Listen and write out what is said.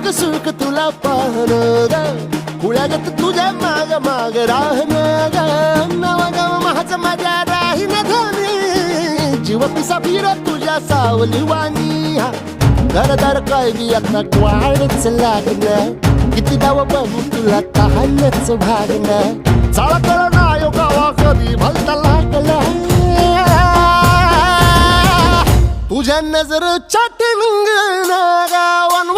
सुख सुख तुला पाहणं ग, पुण्यागत तुझ्या माग माग राहणं ग, नवगाव माझं माझ्या राहीन धनी, जीव पिसा फिर तुझ्या सावली वाणी. दर दर कळवी आता वाढच लागणं, किती डाव बघू तुला तहानच भागणं, चाळ कळ नायो गावा कधी भलता लागला, तुझ्या नजर चाटणं गावन